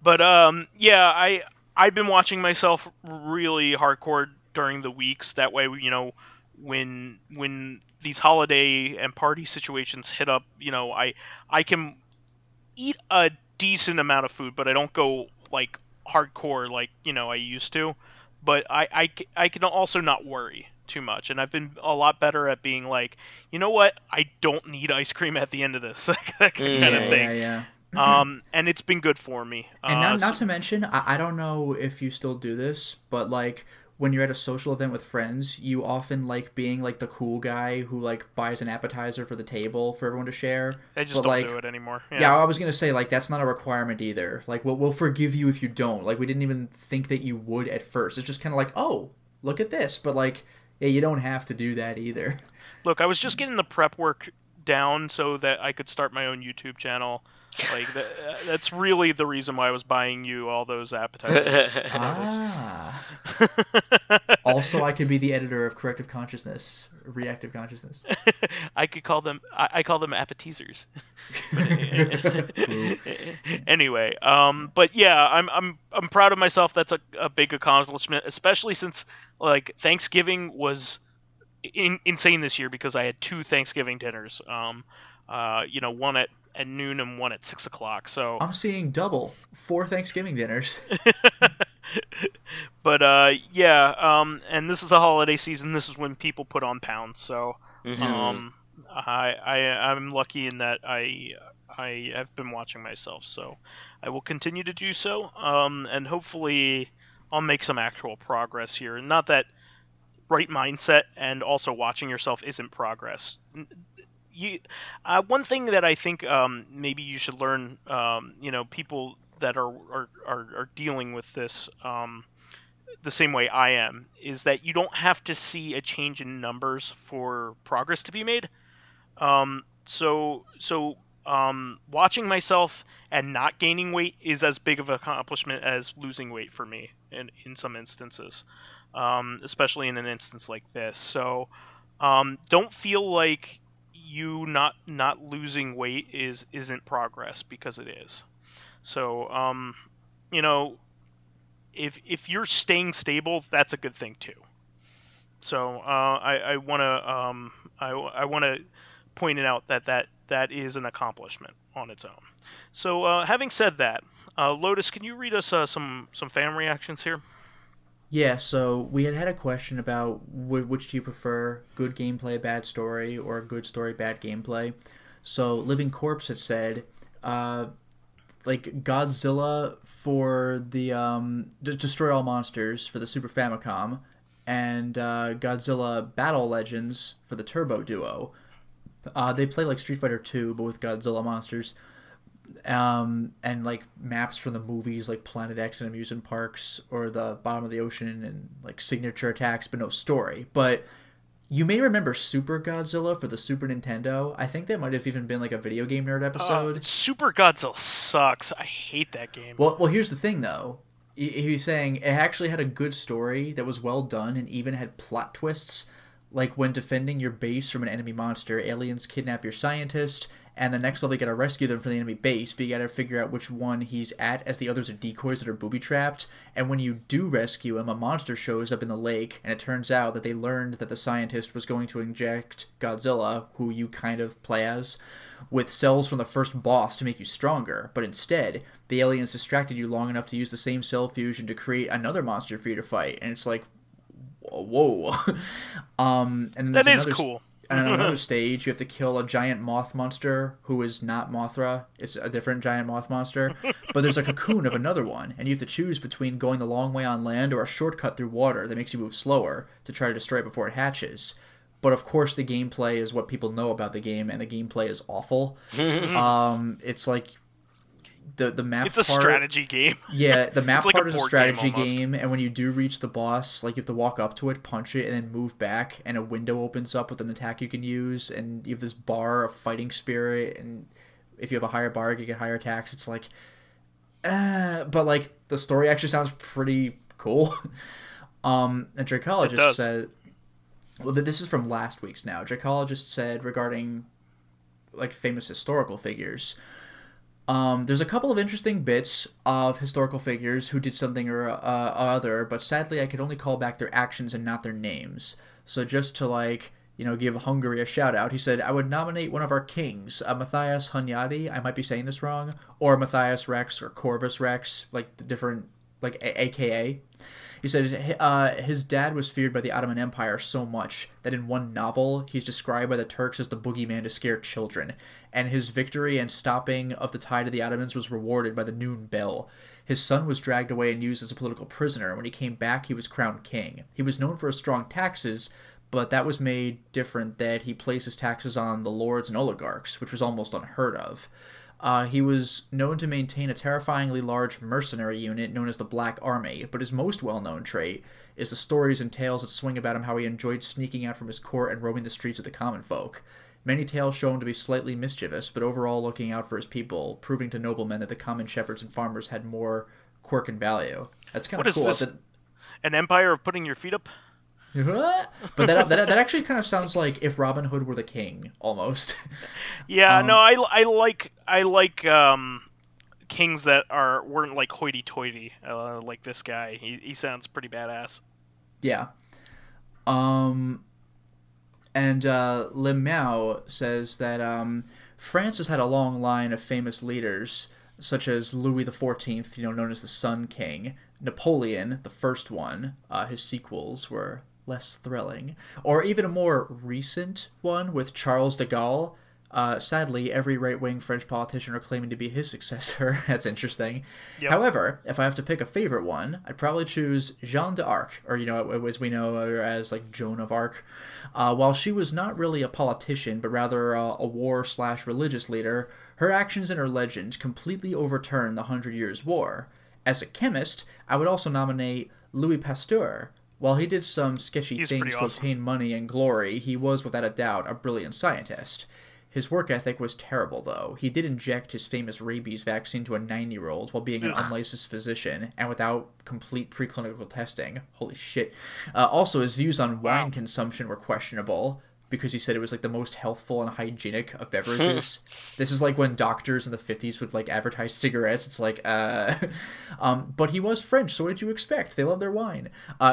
But I've been watching myself really hardcore during the weeks. That way, when these holiday and party situations hit up, I can eat a decent amount of food, but I don't go like hardcore like I used to. But I can also not worry too much, and I've been a lot better at being like, you know what, I don't need ice cream at the end of this, that kind of thing. Yeah. And it's been good for me. And not to mention, I don't know if you still do this, but like when you're at a social event with friends, you often like being like the cool guy who like buys an appetizer for the table for everyone to share. I just don't do it anymore. Yeah, I was gonna say like that's not a requirement either. Like we'll forgive you if you don't. Like we didn't even think that you would at first. It's just kind of like, oh, look at this, but like, yeah, you don't have to do that either. Look, I was just getting the prep work down so that I could start my own YouTube channel. Like that's really the reason why I was buying you all those appetizers. Ah. Also, I could be the editor of Corrective Consciousness, Reactive Consciousness. I could call them. I call them appetizers. Anyway, but yeah, I'm proud of myself. That's a big accomplishment, especially since like Thanksgiving was insane this year because I had 2 Thanksgiving dinners. One at noon and one at 6 o'clock. So I'm seeing double 4 Thanksgiving dinners. But and this is a holiday season. This is when people put on pounds. So I'm lucky in that I have been watching myself. So I will continue to do so. And hopefully I'll make some actual progress here. Not that right mindset and also watching yourself isn't progress. One thing that I think maybe you should learn, people that are dealing with this the same way I am, is that you don't have to see a change in numbers for progress to be made. Watching myself and not gaining weight is as big of an accomplishment as losing weight for me in some instances, especially in an instance like this. So don't feel like you not losing weight isn't progress, because it is. So if you're staying stable, that's a good thing too. So I want to point it out that is an accomplishment on its own. So having said that, Lotus, can you read us some fan reactions here? Yeah, so we had a question about which do you prefer, good gameplay, bad story, or good story, bad gameplay. So Living Corpse had said, Godzilla for the Destroy All Monsters for the Super Famicom, and Godzilla Battle Legends for the Turbo Duo. They play like Street Fighter 2, but with Godzilla monsters. And like maps from the movies like Planet X and amusement parks, or the bottom of the ocean, and like signature attacks, but no story. But you may remember Super Godzilla for the Super Nintendo. I think that might have even been like a video game nerd episode. Super Godzilla sucks. I hate that game. Well, here's the thing though. He was saying it actually had a good story that was well done and even had plot twists. Like when defending your base from an enemy monster, aliens kidnap your scientist, and the next level you gotta rescue them from the enemy base, but you gotta figure out which one he's at, as the others are decoys that are booby-trapped. And when you do rescue him, a monster shows up in the lake, and it turns out that they learned that the scientist was going to inject Godzilla, who you kind of play as, with cells from the first boss to make you stronger. But instead, the aliens distracted you long enough to use the same cell fusion to create another monster for you to fight. And it's like, whoa. And then that is cool. And on another stage, you have to kill a giant moth monster who is not Mothra. It's a different giant moth monster. But there's a cocoon of another one, and you have to choose between going the long way on land or a shortcut through water that makes you move slower to try to destroy it before it hatches. But of course, the gameplay is what people know about the game, and the gameplay is awful. It's like the map. It's a strategy game. Yeah, the map like part is a strategy game, and when you do reach the boss, like you have to walk up to it, punch it, and then move back, and a window opens up with an attack you can use, and you have this bar of fighting spirit, and if you have a higher bar, you get higher attacks. It's like, but like the story actually sounds pretty cool. And Dracologist said, well, this is from last week's now. Dracologist said regarding like famous historical figures. There's a couple of interesting bits of historical figures who did something or other, but sadly I could only call back their actions and not their names. So just to give Hungary a shout out, he said, I would nominate one of our kings, Matthias Hunyadi, I might be saying this wrong, or Matthias Rex or Corvus Rex, like the different, like AKA. He said his dad was feared by the Ottoman Empire so much that in one novel he's described by the Turks as the boogeyman to scare children, and his victory and stopping of the tide of the Ottomans was rewarded by the noon bell. His son was dragged away and used as a political prisoner. When he came back, he was crowned king. He was known for his strong taxes, but that was made different that he placed his taxes on the lords and oligarchs, which was almost unheard of. He was known to maintain a terrifyingly large mercenary unit known as the Black Army, but his most well-known trait is the stories and tales that swing about him how he enjoyed sneaking out from his court and roaming the streets with the common folk. Many tales show him to be slightly mischievous, but overall looking out for his people, proving to noblemen that the common shepherds and farmers had more quirk and value. That's kind What of is cool. this? An empire of putting your feet up? But that actually kind of sounds like if Robin Hood were the king, almost. Yeah, no, I like kings that weren't like hoity-toity, like this guy. He sounds pretty badass. Yeah. And Lim Mao says that France has had a long line of famous leaders, such as Louis XIV, known as the Sun King, Napoleon, the first one. His sequels were less thrilling. Or even a more recent one with Charles de Gaulle. Sadly, every right-wing French politician are claiming to be his successor. That's interesting. Yep. However, if I have to pick a favorite one, I'd probably choose Jeanne d'Arc, or, as we know her as, like, Joan of Arc. While she was not really a politician, but rather a war/religious leader, her actions and her legend completely overturned the 100 Years' War. As a chemist, I would also nominate Louis Pasteur. While he did some sketchy things to obtain money and glory, he was, without a doubt, a brilliant scientist. His work ethic was terrible, though. He did inject his famous rabies vaccine to a 9-year-old while being an unlicensed physician and without complete preclinical testing. Holy shit. Also, his views on wine consumption were questionable, because he said it was like the most healthful and hygienic of beverages. This is like when doctors in the 50s would like advertise cigarettes. It's like, but he was French, so what did you expect? They love their wine.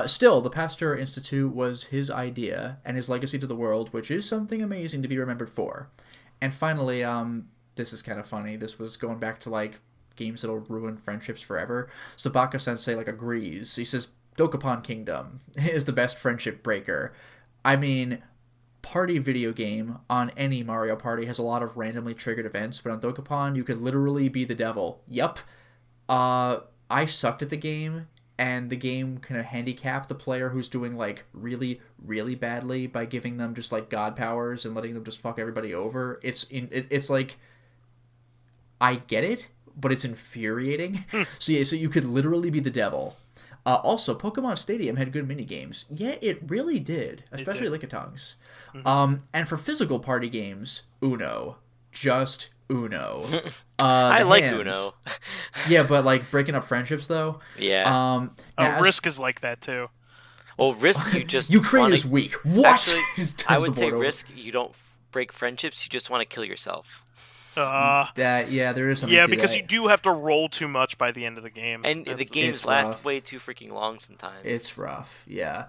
Still, the Pasteur Institute was his idea and his legacy to the world, which is something amazing to be remembered for. And finally, this is kind of funny. This was going back to like games that'll ruin friendships forever. So Baka-sensei like agrees. He says, Dokapon Kingdom is the best friendship breaker. I mean, party video game on any Mario Party has a lot of randomly triggered events, but on Dokapon, you could literally be the devil. Yup. I sucked at the game, and the game kind of handicapped the player who's doing, like, really, really badly by giving them just, like, god powers and letting them just fuck everybody over. It's like, I get it, but it's infuriating. So you could literally be the devil. Also, Pokemon Stadium had good minigames. Yeah, it really did, especially Lickitungs. And for physical party games, Uno. Just Uno. I like Uno. Yeah, but like breaking up friendships, though. Yeah. Risk is like that, too. Well, Risk, you just Ukraine is weak. What? Actually, I would say Risk, you don't break friendships, you just want to kill yourself. There is something to because that. you do have to roll too much by the end of the game. And the games last way too freaking long sometimes. It's rough, yeah.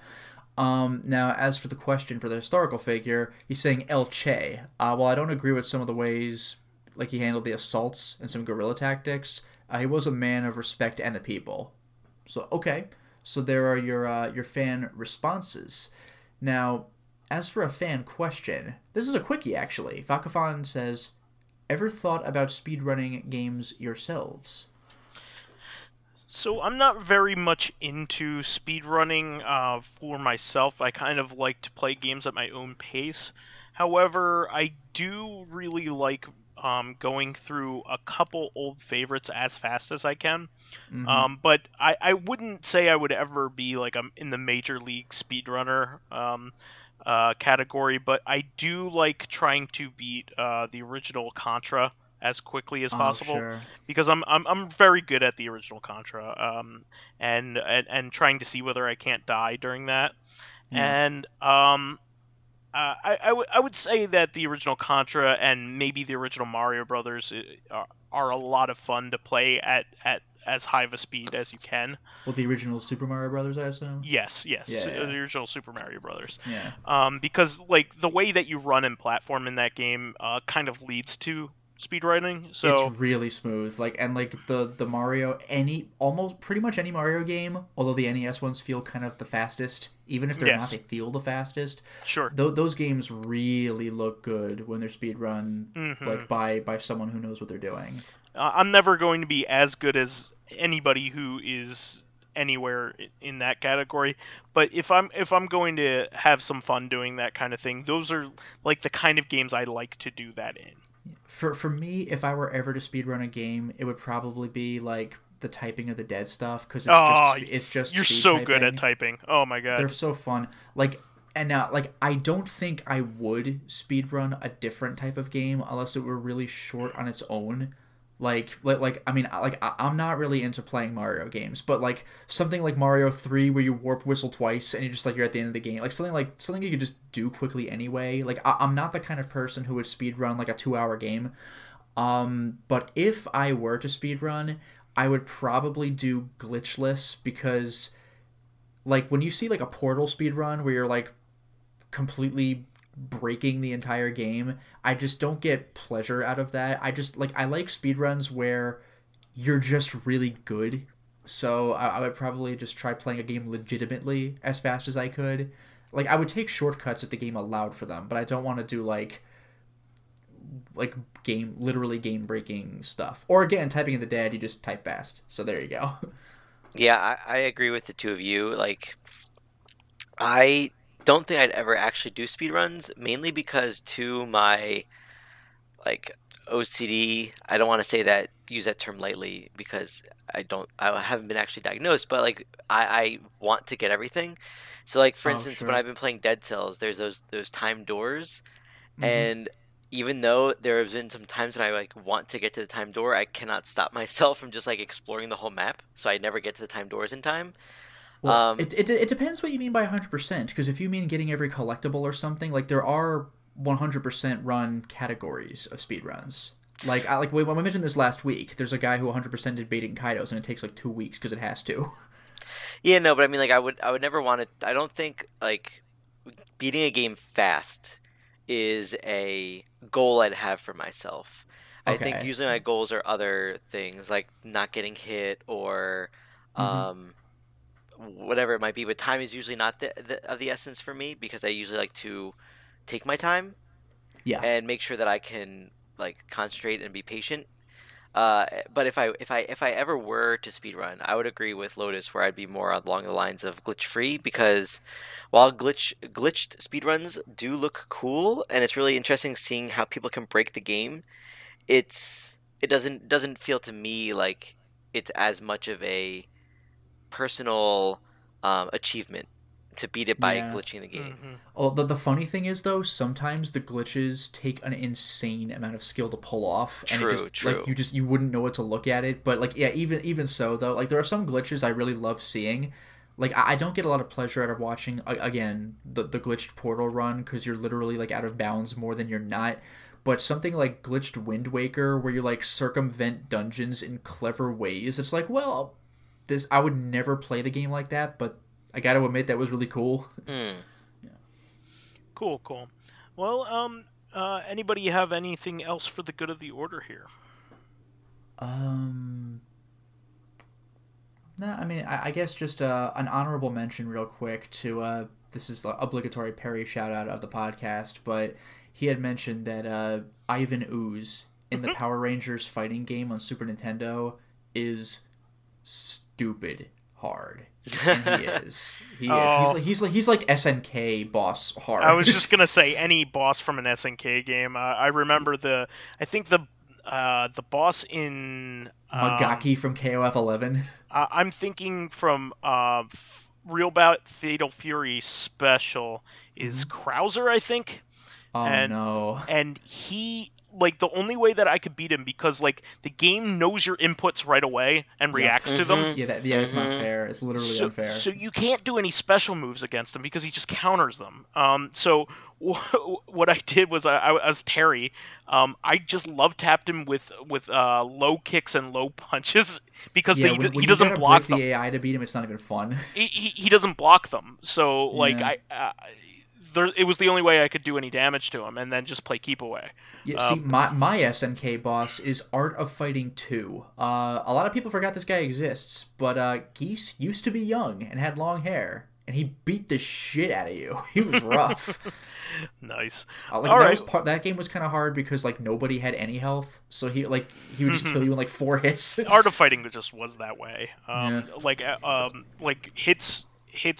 Now, as for the question for the historical figure, he's saying El Che. While I don't agree with some of the ways like he handled the assaults and some guerrilla tactics, he was a man of respect and the people. So, okay. So there are your fan responses. Now, as for a fan question, this is a quickie, actually. Fakafan says, ever thought about speedrunning games yourselves? So I'm not very much into speedrunning for myself. I kind of like to play games at my own pace. However, I do really like going through a couple old favorites as fast as I can. But I wouldn't say I would ever be like in the major league speedrunner category, but I do like trying to beat the original Contra as quickly as possible, sure. Because I'm very good at the original Contra, and trying to see whether I can't die during that, and I would say that the original Contra and maybe the original Mario Brothers are a lot of fun to play at as high of a speed as you can. Well, the original Super Mario Brothers, I assume? Yes. The original Super Mario Brothers. Yeah. Because like the way that you run and platform in that game kind of leads to speedrunning. So it's really smooth. Like the Mario, almost pretty much any Mario game, although the NES ones feel kind of the fastest. Even if they're not, they feel the fastest. Sure. Those games really look good when they're speedrun like by someone who knows what they're doing. I'm never going to be as good as anybody who is anywhere in that category, but if I'm going to have some fun doing that kind of thing, those are like the kind of games I like to do that in. For me, if I were ever to speedrun a game, it would probably be like the Typing of the Dead stuff, because it's just you're speed so typing. good at typing. Oh my god, they're so fun. Like And now, like, I don't think I would speedrun a different type of game unless it were really short on its own. I mean, I'm not really into playing Mario games, but like something like Mario 3 where you warp whistle twice and you're at the end of the game, like something you could just do quickly anyway. Like I'm not the kind of person who would speedrun like a 2-hour game. But if I were to speedrun, I would probably do glitchless because like when you see like a Portal speedrun where you're like completely breaking the entire game, I just don't get pleasure out of that. I like speedruns where you're just really good. So I would probably just try playing a game legitimately as fast as I could. Like I would take shortcuts if the game allowed for them, but I don't want to do like literally game breaking stuff. Or again, typing in the dad, you just type fast. So there you go. Yeah, I agree with the two of you. Like, I don't think I'd ever actually do speedruns, mainly because to my like OCD, I don't want to say that, use that term lightly because I haven't been actually diagnosed, but like I want to get everything. So like for instance, sure. when I've been playing Dead Cells, there's those timed doors, Mm-hmm. and even though there have been some times when I like want to get to the timed door, I cannot stop myself from just like exploring the whole map, so I never get to the timed doors in time. Well, Um, it depends what you mean by 100%, because if you mean getting every collectible or something, like there are 100% run categories of speedruns. Like when we mentioned this last week, there's a guy who 100% did baiting Kaidos and it takes like 2 weeks because it has to. yeah, no, but I mean like I would never want to. I don't think like beating a game fast is a goal I'd have for myself. I think Okay. usually my goals are other things like not getting hit or Mm-hmm. um, whatever it might be. But time is usually not of the essence for me because I usually like to take my time Yeah. and make sure that I can like concentrate and be patient. But if I ever were to speedrun, I would agree with Lotus where I'd be more along the lines of glitch free because while glitched speedruns do look cool and it's really interesting seeing how people can break the game, it doesn't feel to me like it's as much of a personal achievement to beat it by Yeah. glitching the game. Mm-hmm. Oh, the funny thing is though, sometimes the glitches take an insane amount of skill to pull off, and it True, just like true. you wouldn't know what to look at it. But like yeah, even so though, like there are some glitches I really love seeing. Like I don't get a lot of pleasure out of watching again the glitched portal run because you're literally like out of bounds more than you're not. But something like glitched Wind Waker, where you like circumvent dungeons in clever ways, it's like, well, this I would never play the game like that, but I got to admit that was really cool. Hmm. Cool, cool. Well, anybody have anything else for the good of the order here? Um, no, I mean, I guess just an honorable mention, real quick, to this is the obligatory Perry shout out of the podcast, but he had mentioned that Ivan Ooze in the Mhm. Power Rangers fighting game on Super Nintendo is stupid hard. And he is. He is. Oh. He's like SNK boss hard. I was just gonna say any boss from an SNK game. I remember I think the boss in Magaki from KOF 11. I'm thinking from Real Bout Fatal Fury Special is Mhm. Krauser, I think, Oh and no. he like the only way that I could beat him because like the game knows your inputs right away and Yep. reacts to them. That's not fair. It's literally unfair. So you can't do any special moves against him because he just counters them. So what I did was I was Terry. I just love tapped him with low kicks and low punches because Yeah, he when you doesn't gotta block break them. the AI to beat him, it's not even fun. He doesn't block them. So like Yeah. it was the only way I could do any damage to him, and then just play keep away. Yeah, see, Um, my SNK boss is Art of Fighting 2. A lot of people forgot this guy exists, but Geese used to be young and had long hair, and he beat the shit out of you. He was rough. nice. Like All that right. that game was kind of hard because like nobody had any health, so he would just kill you in like 4 hits. Art of Fighting just was that way. Yeah. Like hits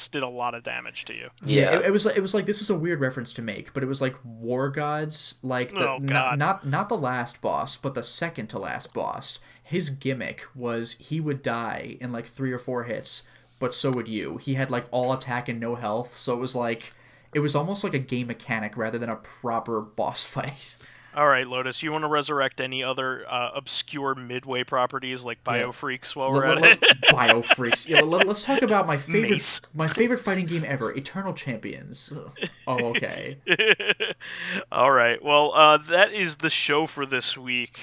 did a lot of damage to you. Yeah, Yeah. it was like this is a weird reference to make, but it was like War Gods, like Oh, God. not the last boss, but the second to last boss. His gimmick was he would die in like 3 or 4 hits, but so would you. He had like all attack and no health, so it was like it was almost like a game mechanic rather than a proper boss fight. All right, Lotus, you want to resurrect any other obscure Midway properties like BioFreaks while we're at it? BioFreaks. Yeah, let's talk about my Mace. favorite fighting game ever, Eternal Champions. Oh, okay. All right. Well, that is the show for this week.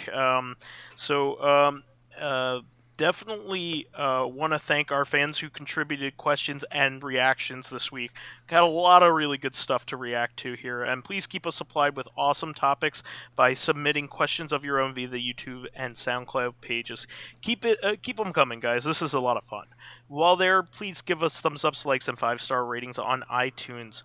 Definitely want to thank our fans who contributed questions and reactions this week. Got a lot of really good stuff to react to here, and please keep us supplied with awesome topics by submitting questions of your own via the YouTube and SoundCloud pages. Keep them coming, guys. This is a lot of fun. While there, please give us thumbs ups, likes, and 5-star ratings on iTunes.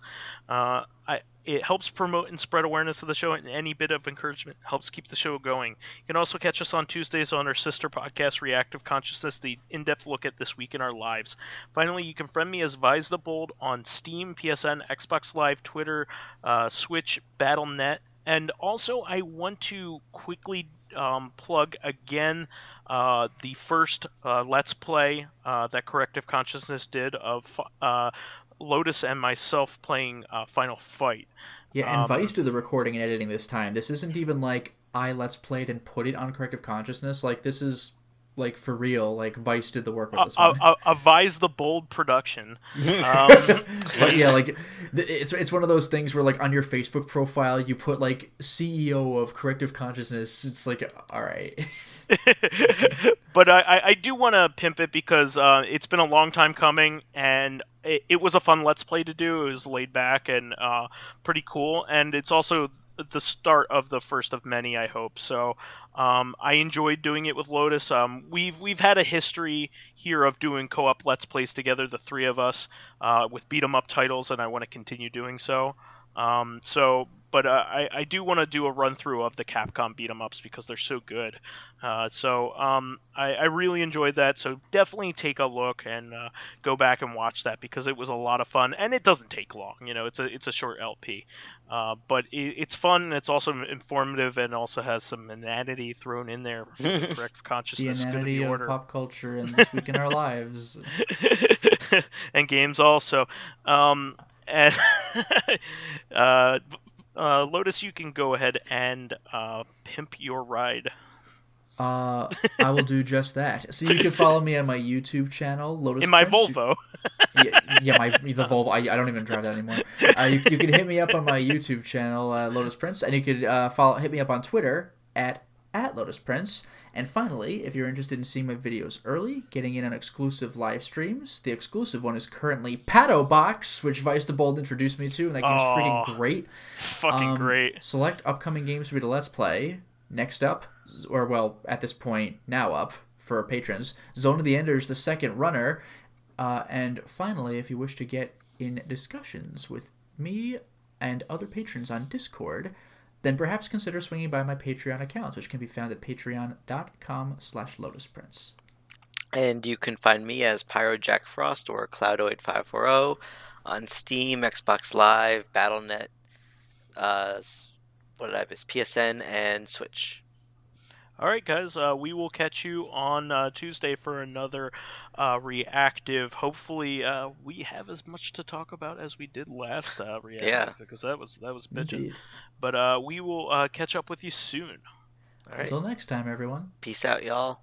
It helps promote and spread awareness of the show, and any bit of encouragement helps keep the show going. You can also catch us on Tuesdays on our sister podcast, Corrective Consciousness, the in-depth look at this week in our lives. Finally, you can friend me as vysethebold on Steam, PSN, Xbox Live, Twitter, Switch, Battle.net. And also, I want to quickly plug again the first Let's Play that Corrective Consciousness did of Lotus and myself playing Final Fight. Yeah, and Vice did the recording and editing this time. This isn't even like I Let's Played and put it on Corrective Consciousness. Like, this is, like, for real. Like, Vice did the work with this one. A vysethebold production. But yeah, like, it's one of those things where, like, on your Facebook profile, you put, like, CEO of Corrective Consciousness. It's like, all right. But I do want to pimp it because it's been a long time coming, and it was a fun Let's Play to do. It was laid back and pretty cool, and it's also the start of the first of many, I hope. So I enjoyed doing it with Lotus. We've had a history here of doing co-op Let's Plays together, the three of us, with beat 'em up titles, and I want to continue doing so. But I do want to do a run-through of the Capcom beat-em-ups because they're so good. I really enjoyed that, so definitely take a look and go back and watch that because it was a lot of fun, and it doesn't take long. You know, it's a short LP. But it's fun, and it's also informative, and also has some inanity thrown in there for the correct consciousness. The inanity of pop culture and This Week in Our Lives. And games also. And Lotus, you can go ahead and pimp your ride. I will do just that. So you can follow me on my YouTube channel, Lotus in my Prince. Volvo. The Volvo. I don't even drive that anymore. You can hit me up on my YouTube channel, Lotus Prince, and you could hit me up on Twitter at Lotus Prince. And finally, if you're interested in seeing my videos early, getting in on exclusive live streams, the exclusive one is currently PyroBox, which vysethebold introduced me to, and that game's freaking great. Fucking great. Select upcoming games for me to Let's Play. Next up, or well, at this point, now up for patrons, Zone of the Enders, the second runner. And finally, if you wish to get in discussions with me and other patrons on Discord, then perhaps consider swinging by my Patreon accounts, which can be found at patreon.com/LotusPrince. And you can find me as PyroJackFrost or Cloudoid540 on Steam, Xbox Live, Battle.net, PSN, and Switch. All right, guys, we will catch you on Tuesday for another reactive. Hopefully, we have as much to talk about as we did last reactive, because that was bitchin'. But we will catch up with you soon. All right. Until next time, everyone. Peace out, y'all.